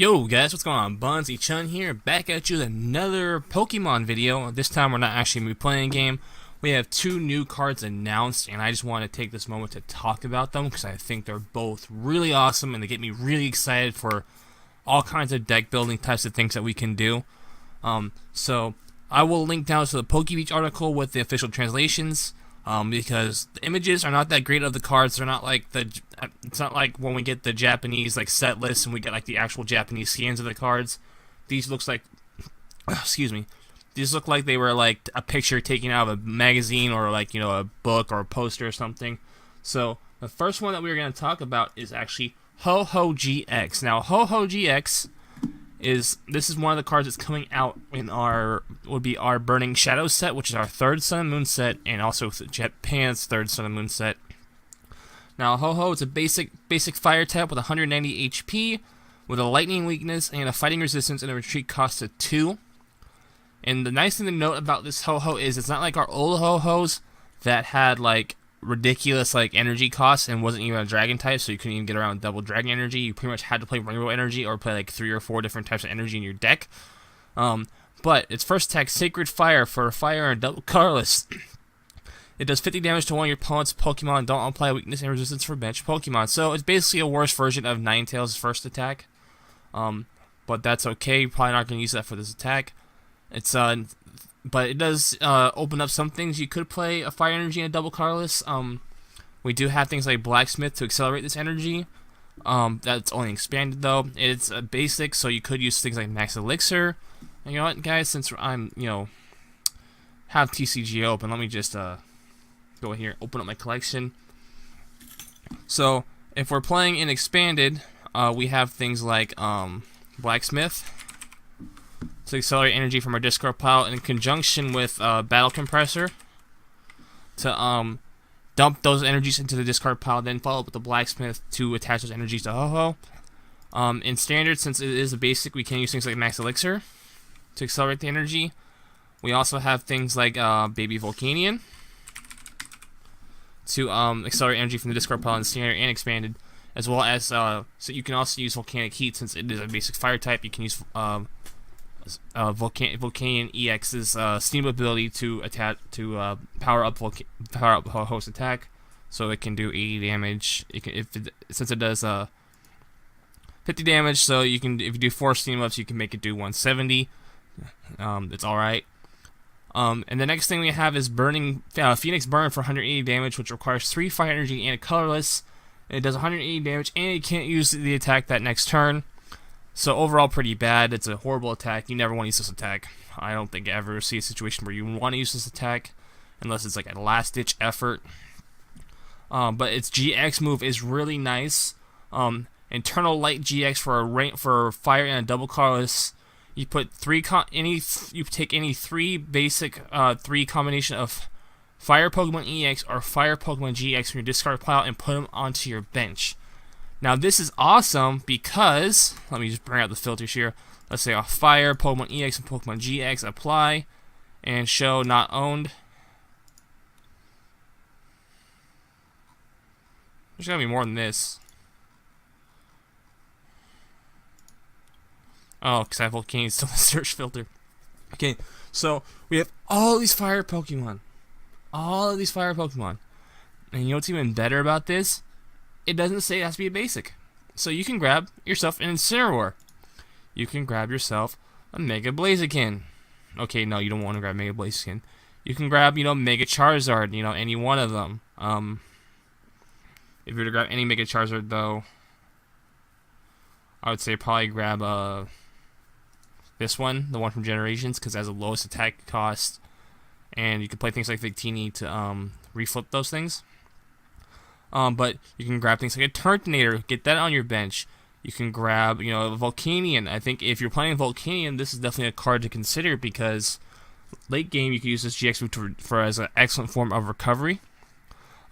Yo guys, what's going on? Bunsy Chun here, back at you with another Pokemon video. This time we're not actually going to be playing a game. We have two new cards announced, and I just want to take this moment to talk about them because I think they're both really awesome and they get me really excited for all kinds of deck building types of things that we can do. So I will link down to the PokeBeach article with the official translations. Because the images are not that great of the cards. They're not like it's not like when we get the Japanese like set lists and we get like the actual Japanese scans of the cards. These looks like, excuse me, these look like they were like a picture taken out of a magazine or like a book or a poster or something. So the first one that we're going to talk about is actually Ho-Ho GX. Now Ho-Ho GX is one of the cards that's coming out in our Burning Shadows set, which is our third Sun and Moon set, and also Japan's third Sun and Moon set. Now Ho-Ho is a basic fire type with 190 HP, with a lightning weakness and a fighting resistance, and a retreat cost of 2. And the nice thing to note about this Ho-Ho is it's not like our old Ho-Hos that had like ridiculous like energy costs and wasn't even a dragon type, so you couldn't even get around double dragon energy. You pretty much had to play rainbow energy or play like 3 or 4 different types of energy in your deck. But its first attack, Sacred Fire, for fire and double colorless. It does 50 damage to one of your opponent's Pokemon. Don't apply weakness and resistance for bench Pokemon. So it's basically a worse version of Ninetales' first attack. But that's okay. You're probably not going to use that for this attack. But it does open up some things. You could play a fire energy and a double colorless. We do have things like Blacksmith to accelerate this energy. That's only expanded though. It's a basic, so you could use things like Max Elixir. And you know what, guys? Since I'm have TCG open, let me just go here, open up my collection. So if we're playing in expanded, we have things like Blacksmith to accelerate energy from our discard pile in conjunction with Battle Compressor to dump those energies into the discard pile, then follow up with the Blacksmith to attach those energies to Ho-Ho. In standard, since it is a basic, we can use things like Max Elixir to accelerate the energy. We also have things like Baby Volcanion to accelerate energy from the discard pile in standard and expanded, as well as so you can also use Volcanic Heat since it is a basic fire type. You can use Volcanion EX's steam ability to power up Ho-Ho's attack, so it can do 80 damage. Since it does 50 damage, so if you do 4 steam ups, you can make it do 170. It's all right. And the next thing we have is Phoenix Burn for 180 damage, which requires 3 fire energy and a colorless. It does 180 damage, and you can't use the attack that next turn. So overall, pretty bad. It's a horrible attack. You never want to use this attack. I don't think I ever see a situation where you want to use this attack, unless it's like a last-ditch effort. But its GX move is really nice. Internal Light GX for fire and a double colorless. You put you take any 3 basic 3 combination of Fire Pokemon EX or Fire Pokemon GX from your discard pile and put them onto your bench. Now this is awesome because, let me just bring out the filters here. Let's say a Fire, Pokemon EX, and Pokemon GX, apply, and show not owned. There's gotta be more than this. Oh, because I have Volcanion still in the search filter. Okay, so we have all these Fire Pokemon. All of these Fire Pokemon. And you know what's even better about this? It doesn't say it has to be a basic. So you can grab yourself an Incineroar. You can grab yourself a Mega Blaziken. Okay, no, you don't want to grab Mega Blaziken. You can grab, Mega Charizard, any one of them. If you were to grab any Mega Charizard, though, I would say probably grab this one, the one from Generations, because it has the lowest attack cost. And you can play things like Victini to reflip those things. But you can grab things like a Turtonator, get that on your bench. You can grab, a Volcanion. I think if you're playing Volcanion, this is definitely a card to consider because late game you can use this GX move as an excellent form of recovery.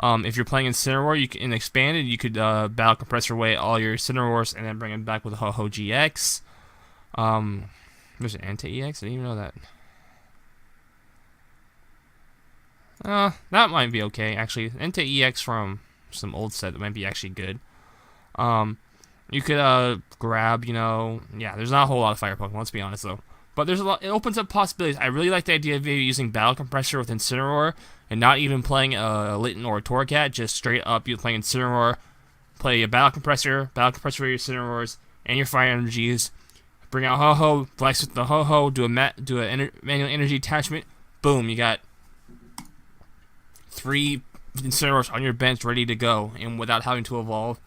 If you're playing Incineroar, in Expanded, you could Battle Compressor away all your Incineroars and then bring them back with a Ho-Ho GX. There's an Anti-EX? I didn't even know that. That might be okay, actually. Anti-EX from some old set that might be actually good. You could grab, yeah, there's not a whole lot of fire Pokemon, let's be honest though. But there's a lot, it opens up possibilities. I really like the idea of maybe using Battle Compressor with Incineroar and not even playing a Litten or a Torracat, just straight up you playing Incineroar, play a Battle Compressor with your Incineroars and your Fire Energies, bring out Ho-Ho, flex with the Ho-Ho, do a manual energy attachment, boom, you got 3 Incineroars on your bench ready to go, and without having to evolve.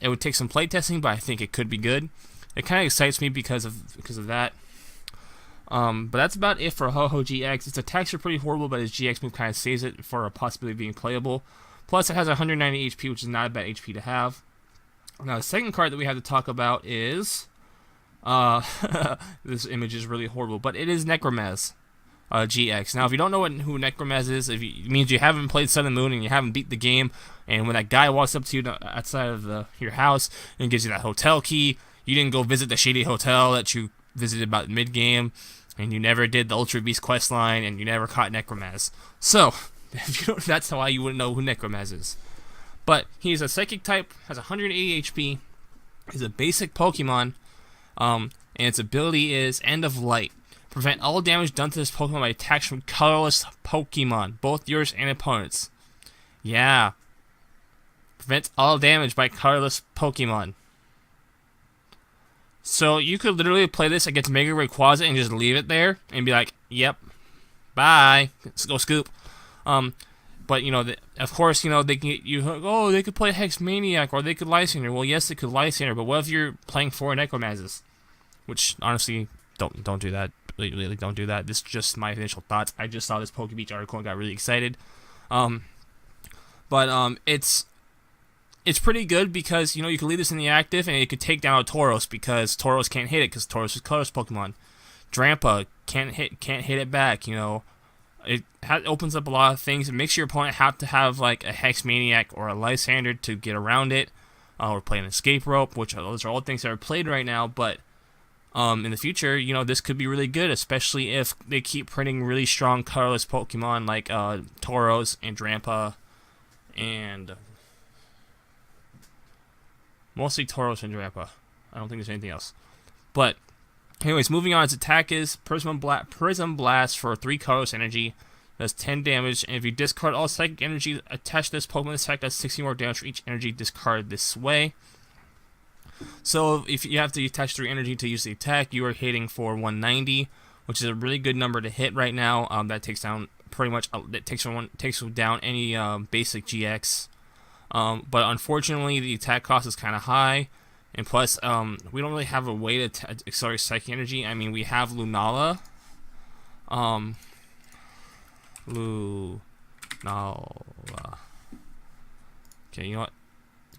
It would take some playtesting, but I think it could be good. It kind of excites me because of that. But that's about it for Ho-Ho GX. Its attacks are pretty horrible, but his GX move kind of saves it for a possibility of being playable. Plus, it has 190 HP, which is not a bad HP to have. Now, the second card that we have to talk about is... this image is really horrible, but it is LoneAzn GX. Now, if you don't know who LoneAzn is, it means you haven't played Sun and Moon and you haven't beat the game, and when that guy walks up to you outside of your house and gives you that hotel key, you didn't go visit the shady hotel that you visited about mid-game, and you never did the Ultra Beast quest line, and you never caught LoneAzn. So, if you don't, that's why you wouldn't know who LoneAzn is. But he's a Psychic type, has 180 HP, he's a basic Pokemon, and its ability is End of Light. Prevent all damage done to this Pokemon by attacks from colorless Pokemon, both yours and opponents. Yeah. Prevents all damage by colorless Pokemon. So you could literally play this against Mega Rayquaza and just leave it there and be like, yep, bye, let's go scoop. But of course, they can get you. Oh, they could play Hex Maniac or they could Lysander. Well, yes, they could Lysander, but what if you're playing 4 LoneAzns? Which honestly, don't do that. Really don't do that. This is just my initial thoughts. I just saw this PokeBeach article and got really excited. It's pretty good because you can leave this in the active and it could take down a Tauros because Tauros can't hit it because Tauros is colorless Pokemon. Drampa can't hit it back. It opens up a lot of things. It makes your opponent have to have like a Hex Maniac or a Lysander to get around it, or play an Escape Rope, which those are all things that are played right now. But in the future, this could be really good, especially if they keep printing really strong colorless Pokemon like Tauros and Drampa, and mostly Tauros and Drampa. I don't think there's anything else. But anyways, moving on, its attack is Prism Blast for 3 colorless energy. Does 10 damage, and if you discard all psychic energy attached to this Pokemon attack, does 60 more damage for each energy discarded this way. So if you have to attach 3 energy to use the attack, you are hitting for 190, which is a really good number to hit right now. That takes down pretty much takes down any basic GX. But unfortunately, the attack cost is kind of high, and plus we don't really have a way to accelerate psychic energy. I mean, we have Lunala. Okay, you know what?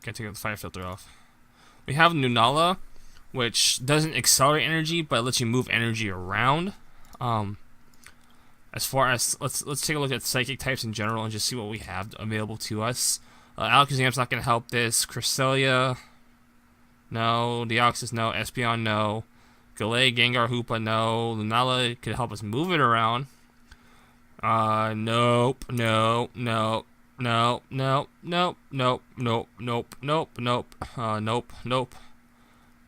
Gotta take the fire filter off. We have Lunala, which doesn't accelerate energy, but it lets you move energy around. As far as let's take a look at psychic types in general and just see what we have available to us. Alakazam's not gonna help this. Cresselia, no. Deoxys, no. Espeon, no. Galay, Gengar, Hoopa, no. Lunala could help us move it around. Nope. Nope. Nope. No, no, nope, nope, nope, nope, nope, nope, nope, nope,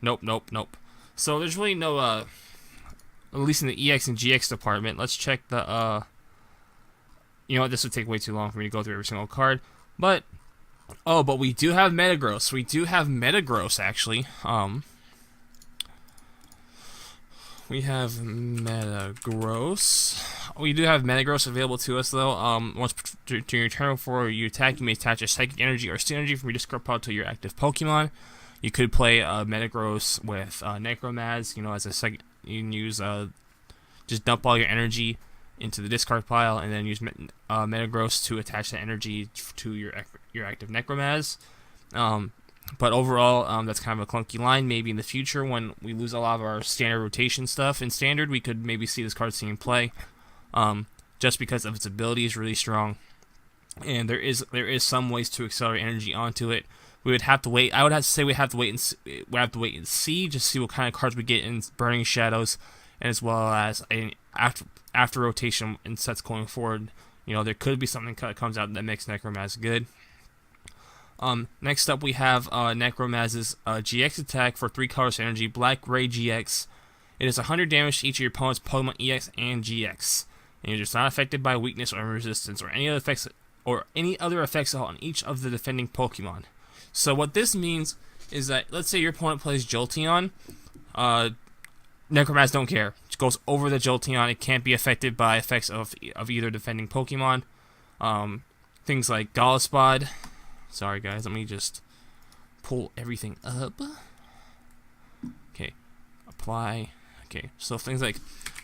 nope, nope, nope. So there's really no, at least in the EX and GX department. Let's check the, you know what, this would take way too long for me to go through every single card. But, but we do have Metagross. We do have Metagross, actually. We have Metagross. We do have Metagross available to us, though. Once during your turn before you attack, you may attach a Psychic Energy or Steel Energy from your discard pile to your active Pokemon. You could play Metagross with LoneAzn, as a second. You can use just dump all your energy into the discard pile, and then use Metagross to attach the energy to your active LoneAzn. But overall, that's kind of a clunky line. Maybe in the future, when we lose a lot of our standard rotation stuff in standard, we could maybe see this card seeing play. Just because of its ability is really strong, and there is some ways to accelerate energy onto it. We would have to wait. I would have to say we have to wait and see, just see what kind of cards we get in Burning Shadows, and as well as after rotation and sets going forward. There could be something that comes out that makes LoneAzn good. Next up we have LoneAzn's GX attack for 3 colors energy, Black Gray GX. It is 100 damage to each of your opponent's Pokemon EX and GX. And you're just not affected by weakness or resistance or any other effects on each of the defending Pokemon. So what this means is that, let's say your opponent plays Jolteon, LoneAzn don't care. It goes over the Jolteon. It can't be affected by effects of either defending Pokemon. Things like Gallespod. Sorry guys, let me just pull everything up. Okay, apply. Okay, so things like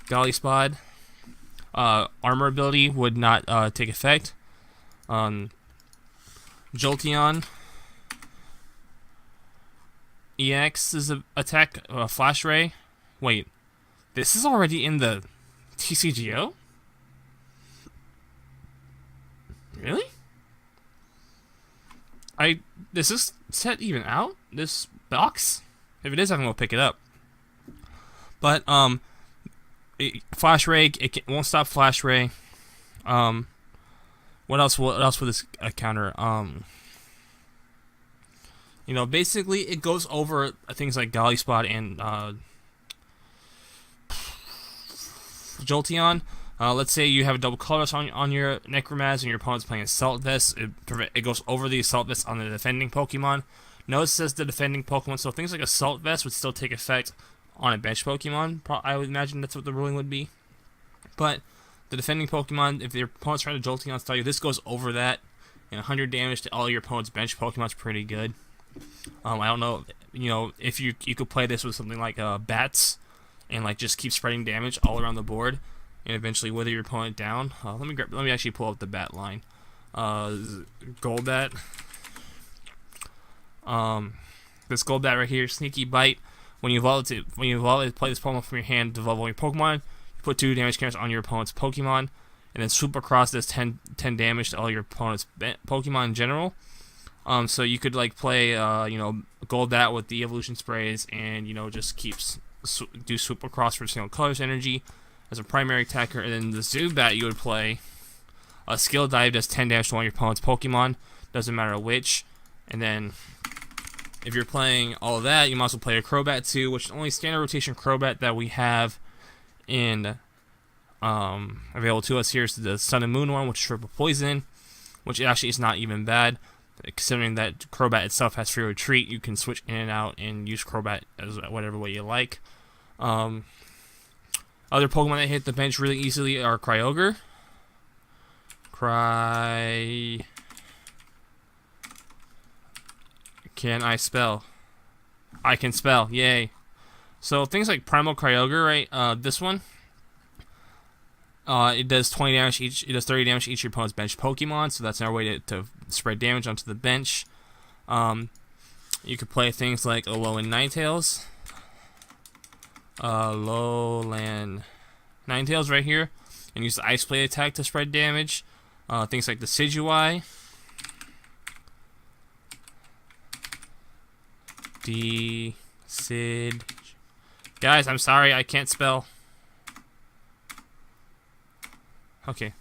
Gallespod, armor ability would not take effect. Jolteon, EX's attack, Flash Ray. Wait, this is already in the TCGO? Really? Is this set even out? This box? If it is, I'm gonna pick it up. But Flash Ray, it won't stop Flash Ray. What else would this counter? You know, basically it goes over things like Gallespod and Jolteon. Let's say you have a double colorless on your LoneAzn and your opponent's playing Assault Vest. It goes over the Assault Vest on the defending Pokemon. Notice it says the defending Pokemon, so things like Assault Vest would still take effect on a bench Pokemon. I would imagine that's what the ruling would be. But the defending Pokemon, if your opponent's trying to Jolteon style you, this goes over that. And 100 damage to all your opponent's bench Pokemon's pretty good. I don't know, you know, if you could play this with something like Bats and like just keep spreading damage all around the board and eventually wither your opponent down. Let me actually pull up the bat line. Golbat. This Golbat right here, Sneaky Bite. When you evolve it, play this Pokemon from your hand to level your Pokemon. You put 2 damage counters on your opponent's Pokemon, and then swoop across this 10 damage to all your opponent's Pokemon in general. So you could like play, you know, Golbat with the evolution sprays, and you know just do swoop across for single colors energy as a primary attacker, and then the Zubat you would play a skill dive does 10 damage to one of your opponent's Pokemon, doesn't matter which, and then if you're playing all of that, you might also play a Crobat too, which is the only standard rotation Crobat that we have in available to us here is the Sun and Moon one, which is triple poison, which actually is not even bad. Considering that Crobat itself has free retreat, you can switch in and out and use Crobat as whatever way you like. Other Pokemon that hit the bench really easily are Kyogre. Can I spell? I can spell, yay. So things like Primal Kyogre, right? This one, it does 20 damage each. It does 30 damage to each of your opponent's bench Pokemon. So that's another way to spread damage onto the bench. You could play things like Alolan Ninetales. Alolan Ninetales right here, and use the Ice Blade attack to spread damage. Things like the Decidueye. Guys, I'm sorry, I can't spell. Okay.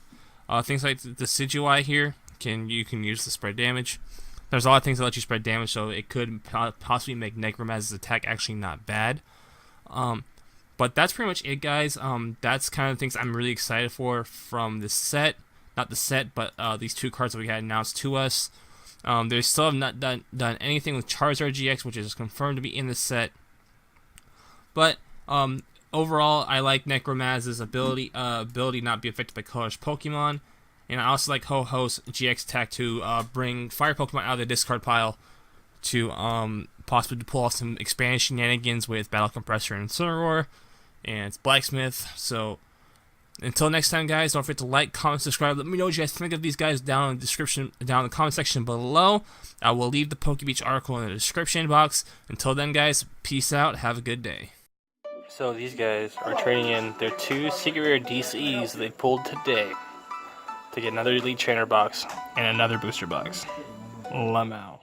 Things like the Decidueye here, you can use to spread damage. There's a lot of things that let you spread damage, so it could possibly make LoneAzn's attack actually not bad. But that's pretty much it, guys. That's kind of things I'm really excited for from this set. Not the set, but these 2 cards that we had announced to us. They still have not done anything with Charizard GX, which is confirmed to be in the set. But overall, I like LoneAzn's ability not to be affected by colorless Pokemon. And I also like Ho-Ho's GX attack to bring fire Pokemon out of the discard pile to possibly pull off some expanded shenanigans with Battle Compressor and Incineroar and Blacksmith. So until next time, guys, don't forget to like, comment, subscribe. Let me know what you guys think of these guys down in the comment section below. I will leave the PokeBeach article in the description box. Until then, guys, peace out. Have a good day. So these guys are trading in their 2 secret rare DCs they pulled today to get another Elite Trainer box and another booster box. Lamau.